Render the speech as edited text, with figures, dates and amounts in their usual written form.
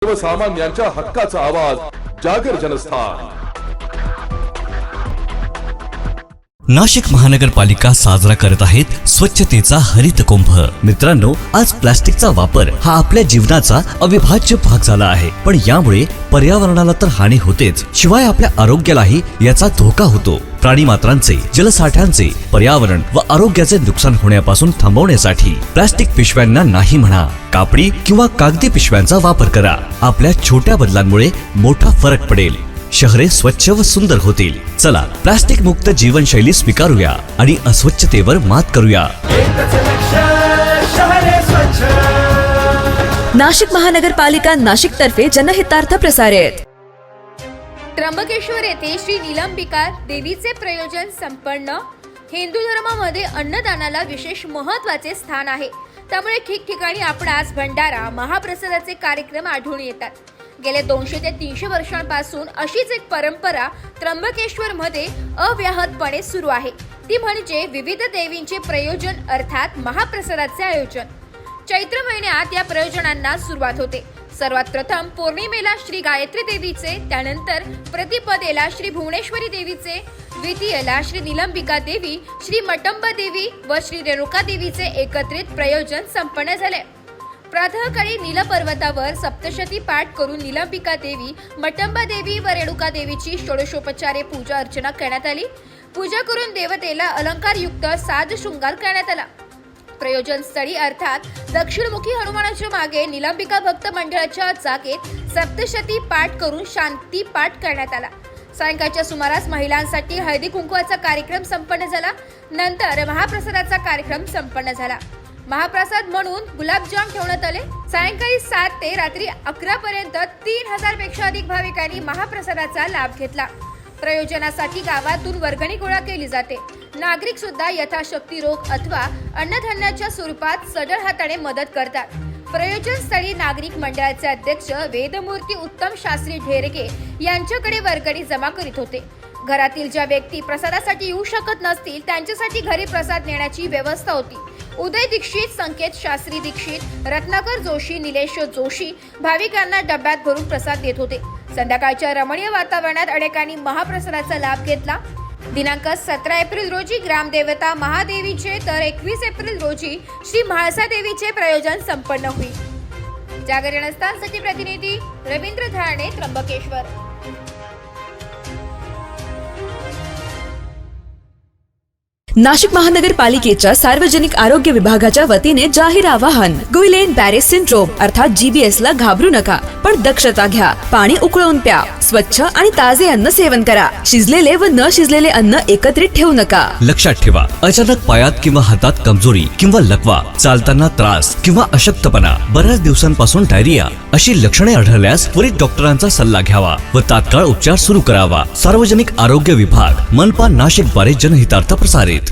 सर्वसामान्यांच्या हक्काचा आवाज जागर जनस्थान। नाशिक महानगरपालिका साजरा करत आहेत स्वच्छतेचा हरित कुंभ। मित्रांनो, आज प्लास्टिकचा वापर हा आपल्या जीवनाचा अविभाज्य भाग झाला आहे, पण यामुळे पर्यावरणाला तर हानी होतेच, शिवाय आपल्या आरोग्यालाही याचा धोका होतो। प्राणी मात्रांचे, जलसाठ्यांचे, पर्यावरण व आरोग्याचे नुकसान होण्यापासून थांबवण्यासाठी प्लास्टिक पिशव्यांना नाही म्हणा, कापडी किंवा कागदी पिशव्यांचा वापर करा। आपल्या छोट्या बदलांमुळे मोठा फरक पडेल, शहरे स्वच्छ व सुंदर होतील। चला, प्लास्टिक मुक्त जीवनशैली स्वीकारूया आणि अस्वच्छतेवर मात करूया। नाशिक महानगरपालिका नाशिक तर्फे जनहितार्थ प्रसारित। त्र्यंबकेश्वर येथे श्री निलंबिका देवीचे प्रयोजन संपन्न। हिंदू धर्मामध्ये अन्नदानाला विशेष महत्त्वाचे स्थान आहे, त्यामुळे ठिकठिकाणी आपण आज भंडारा महाप्रसादाचे कार्यक्रम आढळून येतात। गेल्या 200 ते 300 वर्षांपासून अशीच एक परंपरा त्र्यंबकेश्वर मध्ये अव्याहतपणे सुरू आहे, ती म्हणजे विविध देवींचे प्रयोजन अर्थात महाप्रसादाचे आयोजन। चैत्र महिन्यात या प्रयोजनांना सुरुवात होते। सर्वात प्रथम पौर्णिमेला श्री गायत्री देवीचे, त्यानंतर प्रतिपदेला श्री भुवनेश्वरी देवीचे, द्वितीयेला श्री निलंबिका देवी, श्री मटंबा देवी व श्री रेणुका देवीचे एकत्रित प्रयोजन संपन्न झाले। प्रातःकाळी नीलपर्वतावर सप्तशती पाठ करून निलंबिका देवी, मटंबा देवी व रेणुका देवीची षोडशोपचारे पूजा अर्चना करण्यात आली। पूजा करून देवतेला अलंकारयुक्त साज शृंगार करण्यात आला। प्रयोजन स्थळी अर्थात दक्षिणमुखी हनुमानाच्या मागे निलंबिका भक्त मंडळाच्या जागेत सप्तशती पाठ करून शांती पाठ करण्यात आला। सायंकाळच्या सुमारास महिलांसाठी हळदी कुंकवाचा कार्यक्रम संपन्न झाला। नंतर महाप्रसादाचा कार्यक्रम संपन्न झाला। महाप्रसाद म्हणून गुलाबजाम ठेवण्यात आले। सायंकाळी 7 ते रात्री 11 पर्यंत 3000 पेक्षा अधिक भाविकांनी महाप्रसादाचा लाभ घेतला। प्रयोजनासाठी गावातून वर्गणी गोळा केली जाते। नागरिक सुद्धा यथाशक्ती रोख अथवा अन्नधान्याच्या स्वरूपात सढळ हाताने मदत करतात। प्रयोजन स्थळी नागरिक मंडळाचे अध्यक्ष वेदमूर्ती उत्तम शास्त्री ढेरगे यांच्याकडे वर्गणी जमा करीत होते। घरातील ज्या व्यक्ती प्रसादासाठी येऊ शकत नसतील त्यांच्यासाठी घरी प्रसाद नेण्याची व्यवस्था होती। उदय दीक्षित, संकेत शास्त्री दीक्षित, रत्नाकर जोशी, निलेश जोशी भाविकांना डब्यात भरून प्रसाद देत होते। संध्याकाळच्या रमणीय वातावरणात अनेकांनी महाप्रसादाचा लाभ घेतला। दिनांक 17 एप्रिल रोजी ग्रामदेवता महादेवीचे तर 21 एप्रिल रोजी श्री म्हाळसा देवीचे प्रयोजन संपन्न होईल। जागर जनस्थानसाठी प्रतिनिधी रवींद्र धारणे, त्र्यंबकेश्वर। नाशिक महानगरपालिकेच्या सार्वजनिक आरोग्य विभागाच्या वतीने जाहीर आवाहन। गुइलेन बॅरे सिंड्रोम अर्थात GBS ला घाबरू नका, पण दक्षता घ्या। पाणी उकळून प्या, स्वच्छ आणि ताजे अन्न सेवन करा। शिजलेले व न शिजलेले अन्न एकत्रित ठेवू नका। लक्षात ठेवा, अचानक पायात किंवा हातात कमजोरी किंवा लकवा, चालताना त्रास किंवा अशक्तपणा, बऱ्याच दिवसांपासून डायरिया अशी लक्षणे आढळल्यास त्वरित डॉक्टरांचा सल्ला घ्यावा व तात्काळ उपचार सुरू करावा। सार्वजनिक आरोग्य विभाग, मनपा नाशिक द्वारे जनहितार्थ प्रसारित।